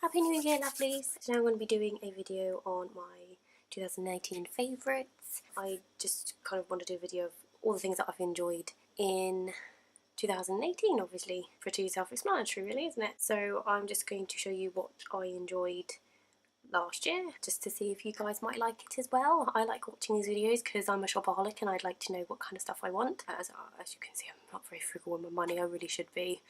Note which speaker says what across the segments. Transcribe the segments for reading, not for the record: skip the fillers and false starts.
Speaker 1: Happy New Year, lovelies! So now I'm going to be doing a video on my 2019 favourites. I just kind of want to do a video of all the things that I've enjoyed in 2018, obviously. Pretty self-explanatory really, isn't it? So I'm just going to show you what I enjoyed last year, just to see if you guys might like it as well. I like watching these videos because I'm a shopaholic and I'd like to know what kind of stuff I want. As you can see, I'm not very frugal with my money. I really should be,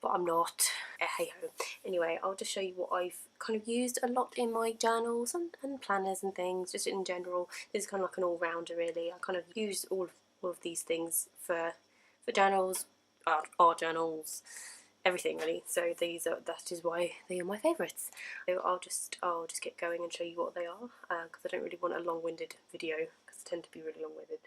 Speaker 1: but I'm not. Hey ho. Anyway, I'll just show you what I've kind of used a lot in my journals and planners and things, just in general. This is kind of like an all-rounder really. I kind of use all of these things for journals, art journals, everything really. So that is why they are my favourites. So I'll just get going and show you what they are, because I don't really want a long-winded video because I tend to be really long-winded.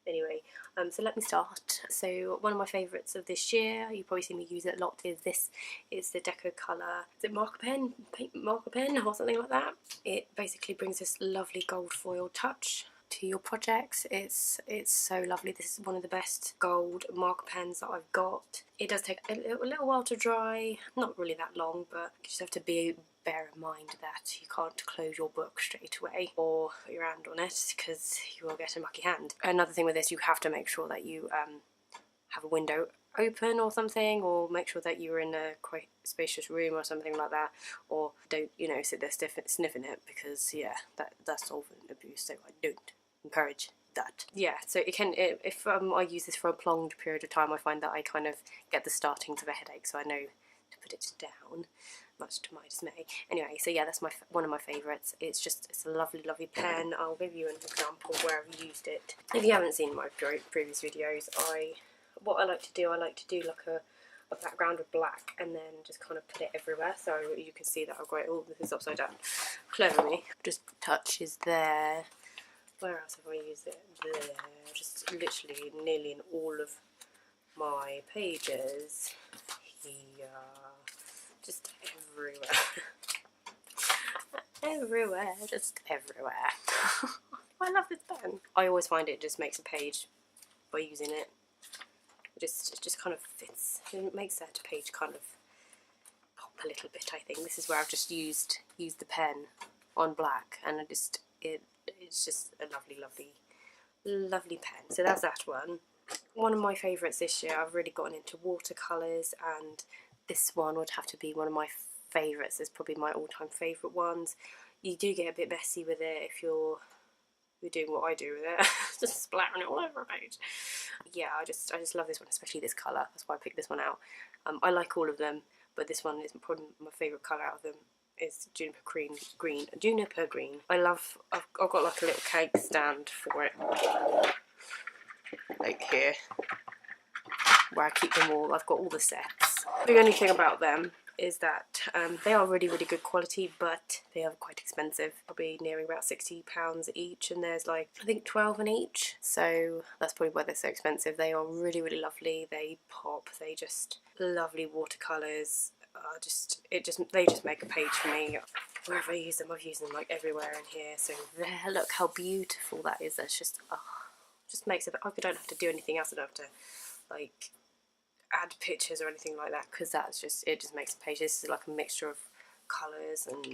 Speaker 1: Anyway, so let me start. So one of my favourites of this year, you probably see me use it a lot, is this. It's the Deco Colour, is it marker pen? Marker pen or something like that. It basically brings this lovely gold foil touch to your projects. It's so lovely. This is one of the best gold marker pens that I've got. It does take a little while to dry, not really that long, but you just have to bear in mind that you can't close your book straight away or put your hand on it because you will get a mucky hand. Another thing with this, you have to make sure that you have a window open or something, or make sure that you're in a quite spacious room or something like that, or don't, you know, sit there sniffing it, because yeah, that's solvent abuse, so I don't encourage that. Yeah, so if I use this for a prolonged period of time, I find that I kind of get the startings of a headache, so I know to put it down, much to my dismay. Anyway, so yeah, that's one of my favourites. It's a lovely pen. I'll give you an example where I've used it. If you haven't seen my previous videos, what I like to do like a background of black and then just kind of put it everywhere, so you can see that I've got all this is upside down. Clever me. Just touches there. Where else have I used it? There. Just literally nearly in all of my pages. Here. Just everywhere. Everywhere. Just everywhere. I love this pen. I always find it just makes a page by using it. It just kind of fits. It makes that page kind of pop a little bit, I think. This is where I've just used the pen on black, and it's just a lovely pen. So that's that one. One of my favourites this year, I've really gotten into watercolours, and this one would have to be one of my favourites. It's probably my all-time favourite ones. You do get a bit messy with it if you're doing what I do with it, just splattering it all over a page. Yeah, I just love this one, especially this colour. That's why I picked this one out. I like all of them, but this one is probably my favourite colour out of them. Is Juniper Green. I've got like a little cake stand for it, like here, where I keep them all. I've got all the sets. The only thing about them is that they are really good quality, but they are quite expensive, probably nearing about £60 each, and there's like I think 12 in each, so that's probably why they're so expensive. They are really lovely. They pop. They just lovely watercolours. They just make a page for me. Wherever I use them, I've used them like everywhere in here. So there, look how beautiful that is. That's just just makes it. I don't have to do anything else. I don't have to like add pictures or anything like that, because it just makes a page. This is like a mixture of colours, and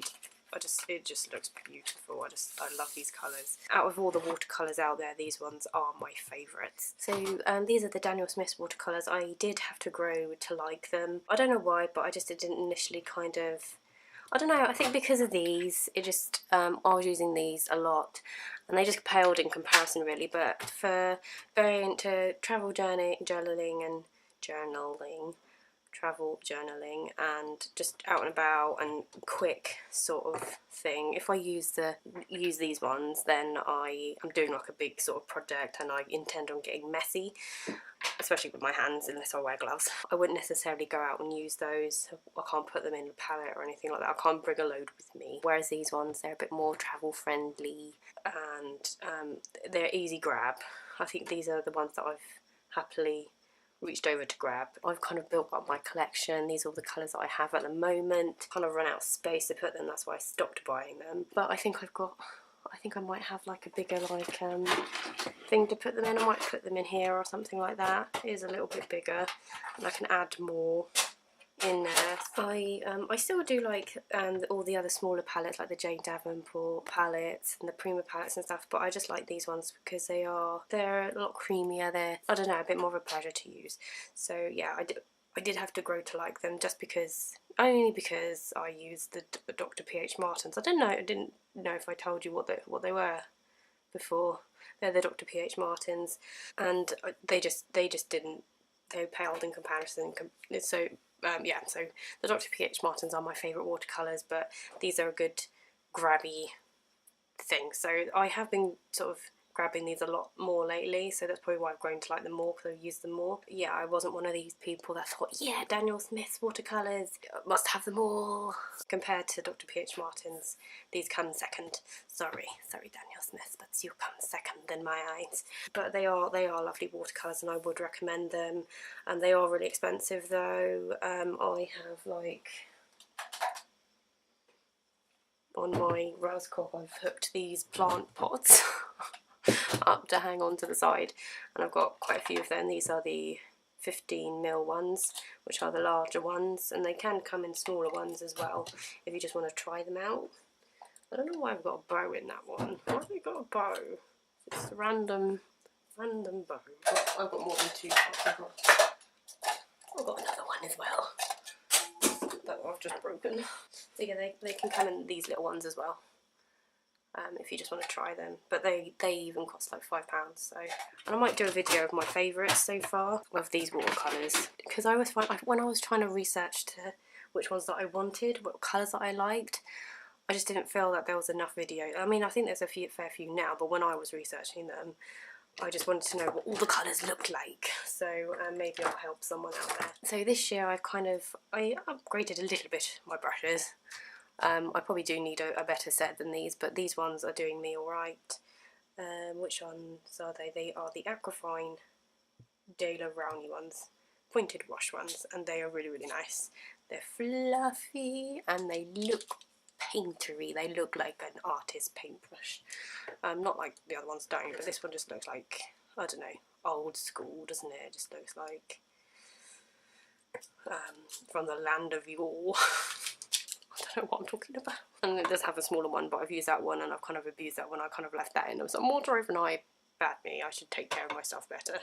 Speaker 1: it just looks beautiful. I love these colours. Out of all the watercolours out there, these ones are my favourites. So these are the Daniel Smith watercolours. I did have to grow to like them. I don't know why, but I just didn't initially kind of, I don't know, I think because of these, I was using these a lot, and they just paled in comparison really. But for going into travel journaling, and just out and about and quick sort of thing, if I use these ones, then I'm doing like a big sort of project and I intend on getting messy, especially with my hands, unless I wear gloves. I wouldn't necessarily go out and use those. I can't put them in a palette or anything like that. I can't bring a load with me. Whereas these ones, they're a bit more travel friendly, and they're easy grab. I think these are the ones that I've happily reached over to grab. I've kind of built up my collection. These are all the colours that I have at the moment. Kind of run out of space to put them, that's why I stopped buying them. But I think I might have like a bigger thing to put them in. I might put them in here or something like that. It is a little bit bigger, and I can add more in there. I still do like all the other smaller palettes, like the Jane Davenport palettes and the Prima palettes and stuff, but I just like these ones because they're a lot creamier. They're, I don't know, a bit more of a pleasure to use. So yeah, I did have to grow to like them, just because, only because I used the Dr. P.H. Martens. I didn't know if I told you what they were before. They're the Dr. P.H. Martens, and they just didn't, they paled in comparison. So yeah, so the Dr. P.H. Martens are my favourite watercolours, but these are a good grabby thing. So I have been sort of grabbing these a lot more lately, so that's probably why I've grown to like them more, because I've used them more. Yeah, I wasn't one of these people that thought, yeah, Daniel Smith's watercolours, must have them all. Compared to Dr. P.H. Martin's, these come second. Sorry Daniel Smith, but you come second in my eyes. But they are lovely watercolours, and I would recommend them. And they are really expensive though. I have like, on my Raskop, I've hooked these plant pots up to hang on to the side, and I've got quite a few of them. These are the 15mm ones, which are the larger ones, and they can come in smaller ones as well if you just want to try them out. I don't know why I've got a bow in that one. Why have I got a bow? It's a random bow. I've got more than two. I've got another one as well that I've just broken. So yeah, they can come in these little ones as well, if you just want to try them. But they even cost like £5. So, and I might do a video of my favourites so far of these watercolours, because I always find, when I was trying to research to which ones that I wanted, what colours that I liked, I just didn't feel that there was enough video. I mean, I think there's a fair few now, but when I was researching them, I just wanted to know what all the colours looked like. So maybe I'll help someone out there. So this year I upgraded a little bit my brushes. I probably do need a better set than these, but these ones are doing me alright. Which ones are they? They are the Aquafine Dela Rowney ones, pointed wash ones, and they are really, really nice. They're fluffy and they look paintery. They look like an artist paintbrush. Not like the other ones don't, but this one just looks like, I don't know, old school, doesn't it? It just looks like from the land of yore. I don't know what I'm talking about. And it does have a smaller one, but I've used that one and I've kind of abused that one. I kind of left that in. I was like, water overnight, bad me, I should take care of myself better.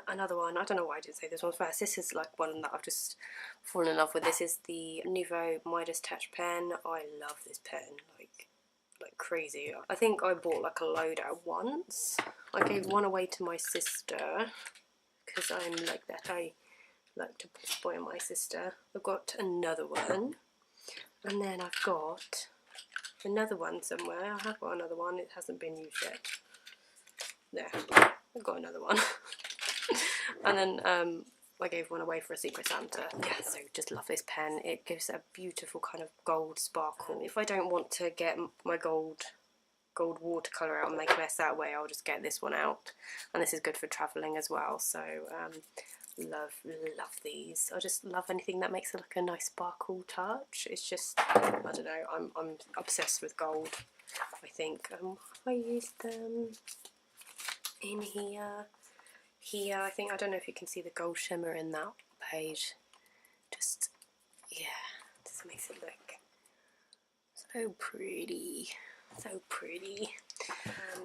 Speaker 1: Another one, I don't know why I didn't say this one first. This is like one that I've just fallen in love with. This is the Nouveau Midas Touch pen. I love this pen, like crazy. I think I bought like a load at once. I gave one away to my sister, because I'm like that. I like to spoil my sister. I've got another one. And then I've got another one somewhere. I have got another one, it hasn't been used yet. There, I've got another one. And then I gave one away for a Secret Santa. Yeah, so just love this pen. It gives a beautiful kind of gold sparkle. If I don't want to get my gold watercolour out and make a mess that way, I'll just get this one out. And this is good for travelling as well, so love these. I just love anything that makes it like a nice sparkle touch. It's just, I don't know, I'm obsessed with gold. I think I used them in here. I think, I don't know if you can see the gold shimmer in that page. Just, yeah, just makes it look so pretty. So pretty.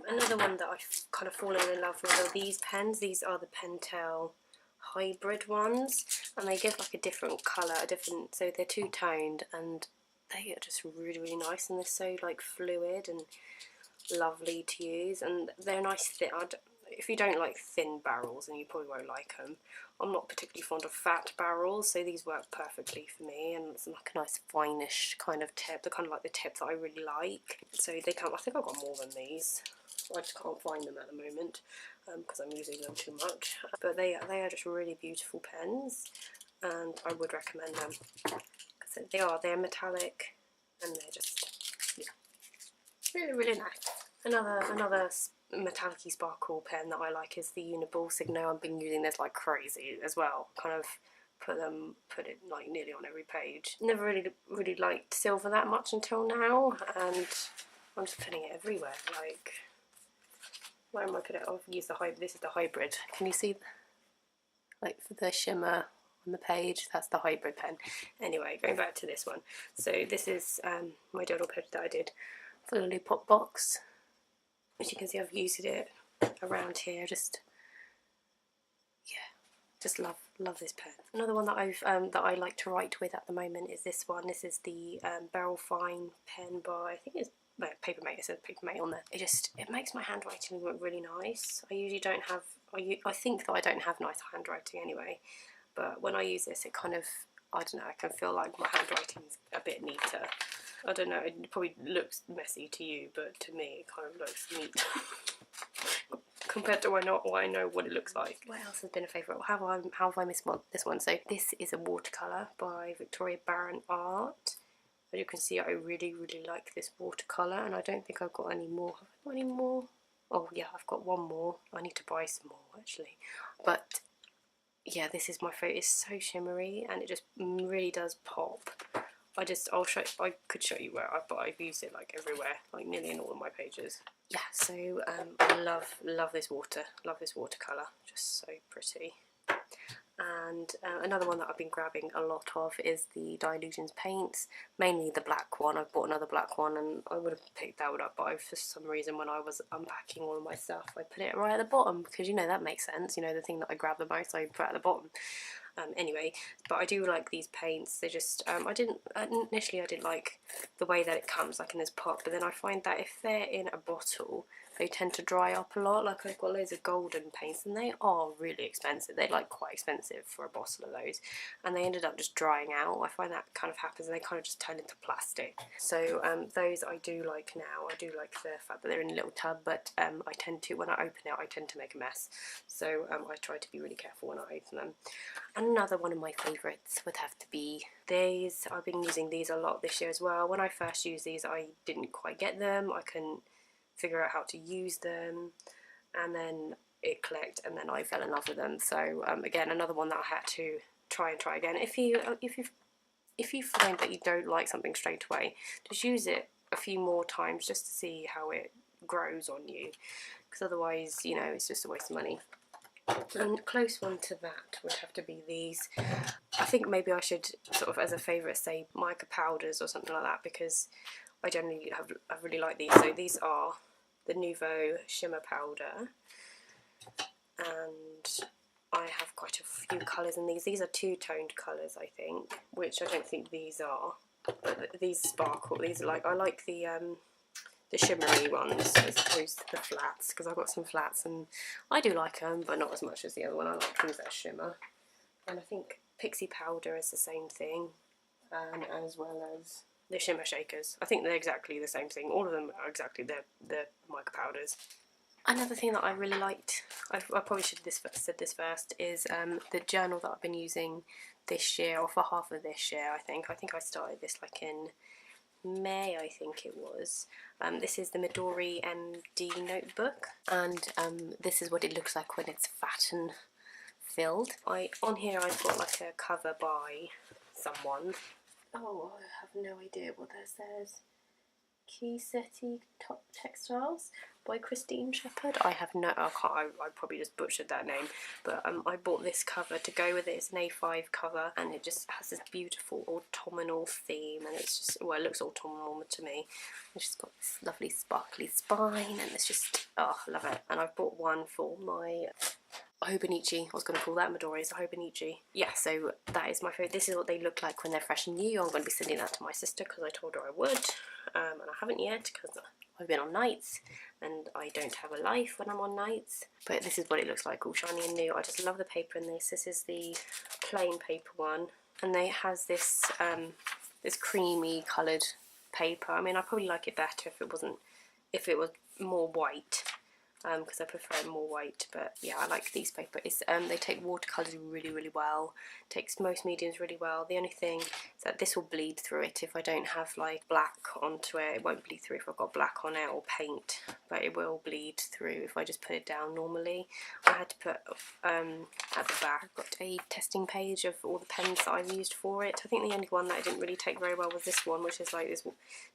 Speaker 1: Another one that I've kind of fallen in love with are these pens. These are the Pentel hybrid ones, and they give like a different colour, so they're two-toned, and they are just really, really nice, and they're so like fluid and lovely to use, and they're nice thin. If you don't like thin barrels, then you probably won't like them. I'm not particularly fond of fat barrels, so these work perfectly for me, and it's like a nice finish kind of tip, the kind of like the tip that I really like. So they come, I think I've got more than these. I just can't find them at the moment because I'm using them too much. But they are just really beautiful pens, and I would recommend them. Because they're metallic, and they're just, yeah, really, really nice. Another metallic-y sparkle pen that I like is the Uniball Signo. I've been using this like crazy as well. Kind of put it like nearly on every page. Never really liked silver that much until now, and I'm just putting it everywhere. Like, where am I putting it? I've used the hybrid. This is the hybrid. Can you see, like, for the shimmer on the page. That's the hybrid pen. Anyway, going back to this one. So this is my journal page that I did for the Lollipop box. As you can see, I've used it around here. Just love this pen. Another one that that I like to write with at the moment is this one. This is the Beryl Fine pen by, I think it's Papermate. It says Papermate on there. It makes my handwriting look really nice. I usually don't have. I think that I don't have nice handwriting anyway, but when I use this, it kind of, I don't know, I can feel like my handwriting's a bit neater. I don't know, it probably looks messy to you, but to me it kind of looks neat. Compared to what I know what it looks like. What else has been a favourite? How have I missed this one? So this is a watercolour by Victoria Barron Art. As you can see, I really like this watercolour, and I don't think I've got any more. Have I got any more? Oh yeah, I've got one more. I need to buy some more actually. But yeah, this is my favourite. It's so shimmery and it just really does pop. I could show you but I've used it like everywhere, like nearly in all of my pages. Yeah, so I love this watercolour, just so pretty. And another one that I've been grabbing a lot of is the Dylusions paints, mainly the black one. I've bought another black one and I would have picked that one up, but for some reason when I was unpacking all of my stuff I put it right at the bottom, because you know that makes sense, you know, the thing that I grab the most I put at the bottom. Anyway, but I do like these paints. They just, initially I didn't like the way that it comes like in this pot, but then I find that if they're in a bottle they tend to dry up a lot. Like I've got loads of golden paints and they are really expensive. They're like quite expensive for a bottle of those, and they ended up just drying out. I find that kind of happens and they kind of just turn into plastic. So those I do like now. I do like the fact that they're in a little tub, but I tend to, when I open it, I tend to make a mess. So I try to be really careful when I open them. Another one of my favourites would have to be these. I've been using these a lot this year as well. When I first used these I didn't quite get them. I couldn't figure out how to use them, and then it clicked and then I fell in love with them. So again, another one that I had to try again. If you find that you don't like something straight away, just use it a few more times just to see how it grows on you, because otherwise, you know, it's just a waste of money. And a close one to that would have to be these. I think maybe I should sort of, as a favourite, say mica powders or something like that, because I generally I really like these. So these are the Nouveau Shimmer Powder, and I have quite a few colours in these. These are two-toned colours, I think, which I don't think these are, but these sparkle. These are like, I like the shimmery ones as opposed to the flats, because I've got some flats and I do like them, but not as much as the other one. I like things that are shimmer. And I think Pixie Powder is the same thing, as well as the Shimmer Shakers. I think they're exactly the same thing. All of them are exactly the mica powders. Another thing that I really liked, I probably should have said this first, is the journal that I've been using this year, or for half of this year I think. I think I started this like in May, I think it was. This is the Midori MD notebook, and this is what it looks like when it's fat and filled. On here I've got like a cover by someone. Oh, I have no idea what that says. Kisetti Top Textiles by Christine Shepherd. I have no, I probably just butchered that name, but I bought this cover to go with it. It's an A5 cover, and it just has this beautiful autumnal theme, and it's just, well, it looks autumnal to me. It's just got this lovely sparkly spine, and it's just, oh, I love it. And I've bought one for my Hobonichi. I was going to call that Midori, so Hobonichi. Yeah, so that is my favourite. This is what they look like when they're fresh and new. I'm going to be sending that to my sister because I told her I would, and I haven't yet because I've been on nights and I don't have a life when I'm on nights. But this is what it looks like, all shiny and new. I just love the paper in this. This is the plain paper one, and it has this this creamy coloured paper. I mean, I probably like it better if it was more white, because I prefer it more white. But yeah, I like these paper. They take watercolours really well, takes most mediums really well. The only thing is that this will bleed through it if I don't have like black onto it. It won't bleed through if I've got black on it or paint, but it will bleed through if I just put it down normally. I had to put at the back, I've got a testing page of all the pens that I've used for it. I think the only one that I didn't really take very well was this one, which is like this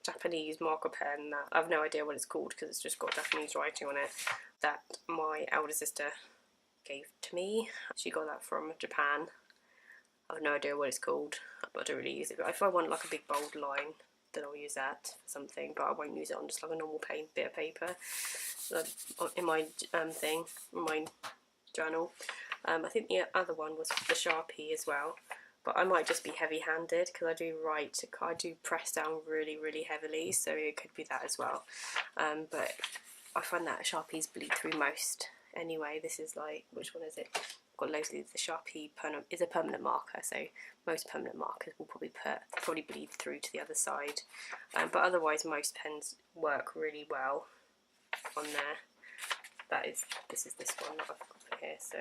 Speaker 1: Japanese marker pen that I have no idea what it's called because it's just got Japanese writing on it, that my elder sister gave to me. She got that from Japan, I have no idea what it's called, but I don't really use it. But if I want like a big bold line, then I'll use that for something, but I won't use it on just like a normal bit of paper in my in my journal. I think the other one was the Sharpie as well, but I might just be heavy-handed because I do press down really heavily, so it could be that as well. But I find that Sharpies bleed through most anyway. This is like, which one is it? I've got Lovelies. The Sharpie is a permanent marker, so most permanent markers will probably bleed through to the other side. But otherwise, most pens work really well on there. This is this one that I've got here, so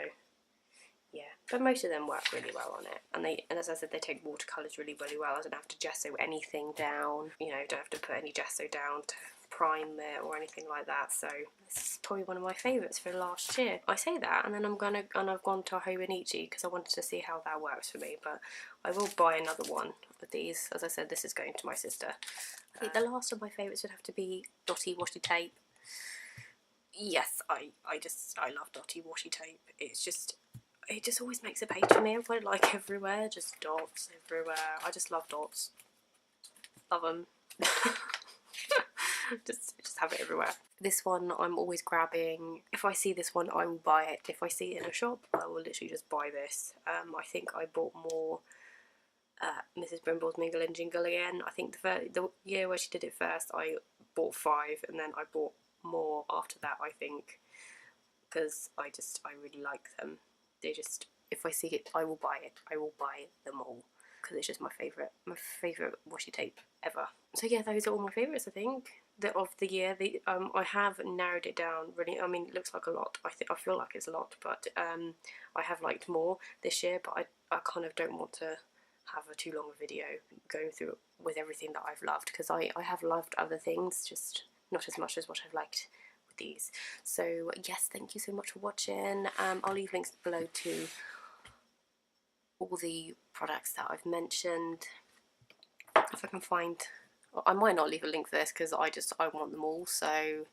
Speaker 1: yeah, but most of them work really well on it, and as I said, they take watercolours really well. I don't have to gesso anything down, you know, don't have to put any gesso down to prime it or anything like that. So this is probably one of my favourites for last year. I say that, and then I've gone to Hobonichi because I wanted to see how that works for me, but I will buy another one of these. As I said, this is going to my sister. I think the last of my favourites would have to be Dotty Washi Tape. Yes, I love Dotty Washi Tape. It just always makes a page for me. I put it like everywhere, just dots everywhere. I just love dots. Love them. just have it everywhere. This one I'm always grabbing. If I see this one, I will buy it. If I see it in a shop, I will literally just buy this. I think I bought more Mrs. Brimble's Mingle and Jingle again. I think the year where she did it first, I bought 5, and then I bought more after that, I think, because I really like them. If I see it, I will buy it. I will buy them all because it's just my favourite washi tape ever. So yeah, those are all my favourites, I think, of the year. I have narrowed it down really. I mean, it looks like a lot. I feel like it's a lot, but I have liked more this year. But I kind of don't want to have a too long a video going through with everything that I've loved, because I have loved other things, just not as much as what I've liked these. So yes, thank you so much for watching. I'll leave links below to all the products that I've mentioned. If I can find, I might not leave a link for this because I want them all, so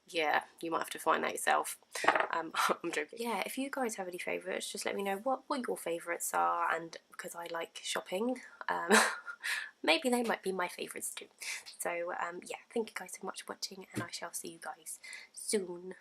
Speaker 1: yeah, you might have to find that yourself. I'm joking. Yeah, if you guys have any favourites, just let me know what your favourites are, and because I like shopping, maybe they might be my favourites too. So yeah, thank you guys so much for watching, and I shall see you guys soon.